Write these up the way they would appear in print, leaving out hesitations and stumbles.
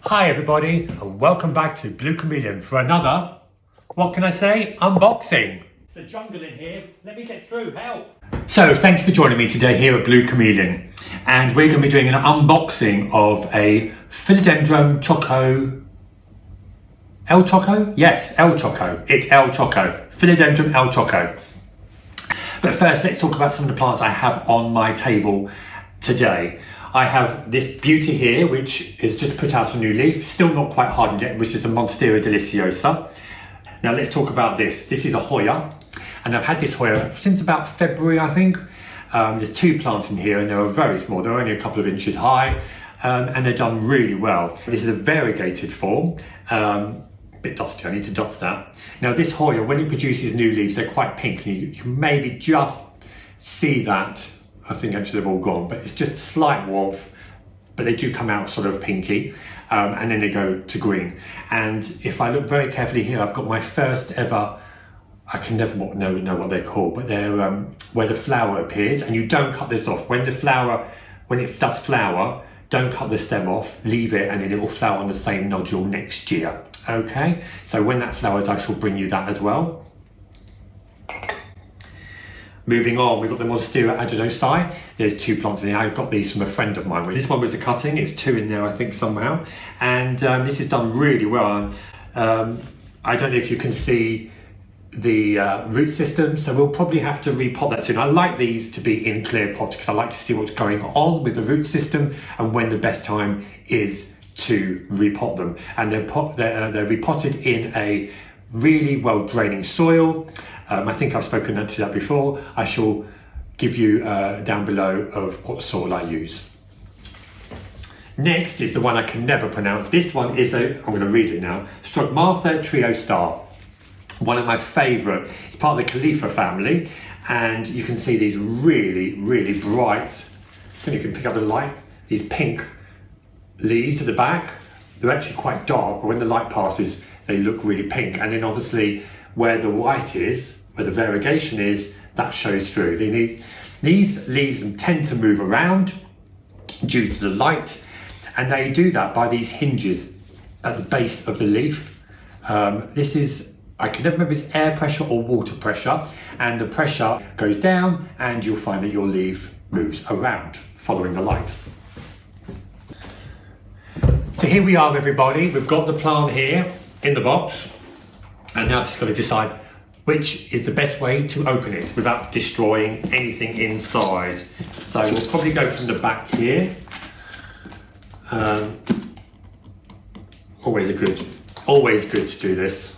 Hi everybody and welcome back to Blue Chameleon for another, what can I say, unboxing. It's a jungle in here, let me get through, help. So thank you for joining me today here at Blue Chameleon, and we're going to be doing an unboxing of a Philodendron Choco. El Choco? Yes, El Choco. It's El Choco. Philodendron El Choco. But first, let's talk about some of the plants I have on my table today. I have this beauty here, which is just put out a new leaf, still not quite hardened yet, which is a Monstera deliciosa. Now let's talk about this. This is a Hoya, and I've had this Hoya since about February, I think. There's two plants in here, and they're very small. They're only a couple of inches high, and they're done really well. This is a variegated form. A bit dusty, I need to dust that. Now this Hoya, when it produces new leaves, they're quite pink, and you can maybe just see that. I think actually they've all gone, but it's just a slight warmth, but they do come out sort of pinky, and then they go to green. And if I look very carefully here, I've got my first ever, I can never know what they're called, but they're where the flower appears, and you don't cut this off. When it does flower, don't cut the stem off, leave it, and then it will flower on the same nodule next year. Okay, so when that flowers, I shall bring you that as well. Moving on, we've got the Monstera Adansonii. There's two plants in here. I got these from a friend of mine. This one was a cutting. It's two in there, I think, somehow. And this is done really well. I don't know if you can see the root system, so we'll probably have to repot that soon. I like these to be in clear pots because I like to see what's going on with the root system and when the best time is to repot them. And they're repotted in a really well draining soil. I think I've spoken to that before. I shall give you down below of what soil I use. Next is the one I can never pronounce. This one is I'm going to read it now. Stromanthe Trio Star. One of my favourite. It's part of the Khalifa family, and you can see these really, really bright, I think you can pick up the light, these pink leaves at the back. They're actually quite dark, but when the light passes, they look really pink. And then obviously where the white is, where the variegation is, that shows through. These leaves tend to move around due to the light, and they do that by these hinges at the base of the leaf. This is, I can never remember if it's air pressure or water pressure, and the pressure goes down and you'll find that your leaf moves around following the light. So here we are, everybody. We've got the plant here in the box, and now I've just got to decide which is the best way to open it without destroying anything inside. So we'll probably go from the back here. Always good to do this.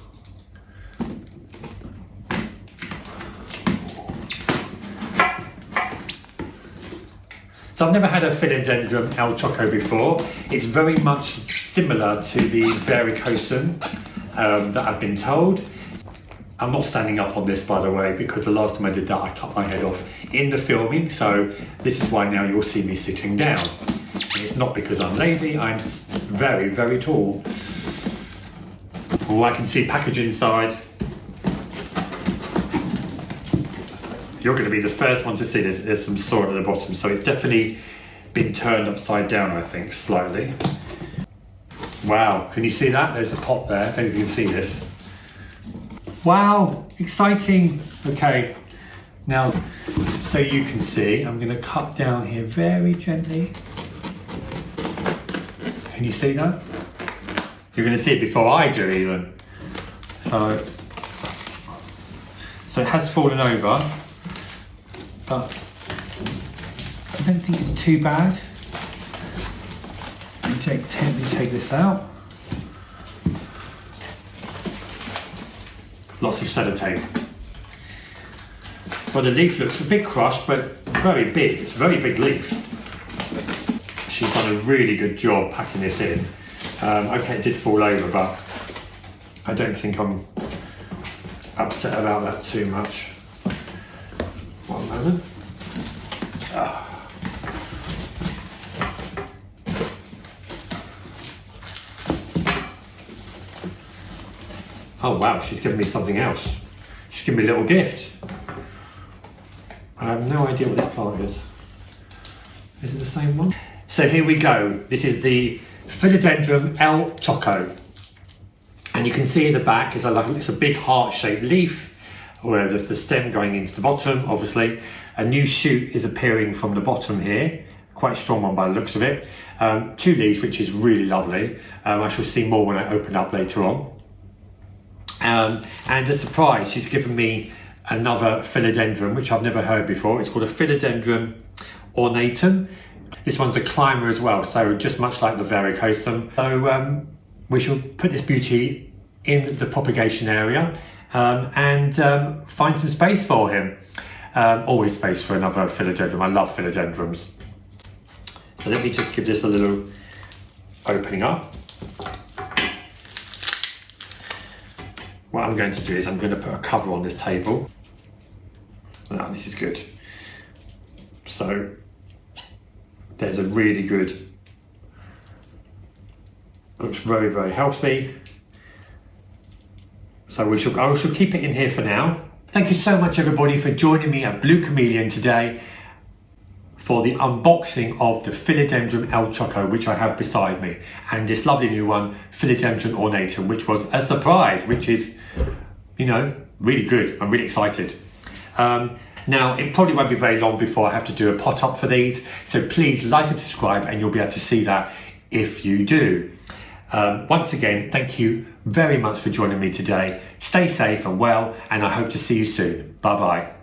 So I've never had a Philodendron El Choco before. It's very much similar to the varicosum that I've been told. I'm not standing up on this, by the way, because the last time I did that, I cut my head off in the filming. So this is why now you'll see me sitting down. And it's not because I'm lazy, I'm very, very tall. Oh, I can see package inside. You're going to be the first one to see this. There's some soil at the bottom, so it's definitely been turned upside down, I think, slightly. Wow, can you see that? There's a pot there, I don't know if you can see this. Wow, exciting. Okay, now, so you can see, I'm going to cut down here very gently. Can you see that? You're going to see it before I do even. So it has fallen over, but I don't think it's too bad. Let me take this out. Lots of sellotape. Well, the leaf looks a bit crushed, but very big. It's a very big leaf. She's done a really good job packing this in. Okay, it did fall over, but I don't think I'm upset about that too much. One moment. Oh wow, she's given me something else. She's given me a little gift. I have no idea what this plant is. Is it the same one? So here we go. This is the Philodendron El Choco. And you can see in the back it's a big heart-shaped leaf, where there's the stem going into the bottom, obviously. A new shoot is appearing from the bottom here, quite a strong one by the looks of it. 2 leaves, which is really lovely. I shall see more when I open up later on. And a surprise, she's given me another philodendron, which I've never heard before. It's called a Philodendron Ornatum. This one's a climber as well, so just much like the varicosum. So we shall put this beauty in the propagation area and find some space for him. Always space for another philodendron. I love philodendrons. So let me just give this a little opening up. What I'm going to do is I'm going to put a cover on this table. Now this is good. So there's a really good, looks very, very healthy. So I shall keep it in here for now. Thank you so much everybody for joining me at Blue Chameleon today for the unboxing of the Philodendron El Choco, which I have beside me, and this lovely new one, Philodendron Ornatum, which was a surprise, which is, you know, really good. I'm really excited. Now, it probably won't be very long before I have to do a pot up for these, so please like and subscribe and you'll be able to see that if you do. Once again, thank you very much for joining me today. Stay safe and well, and I hope to see you soon. Bye bye.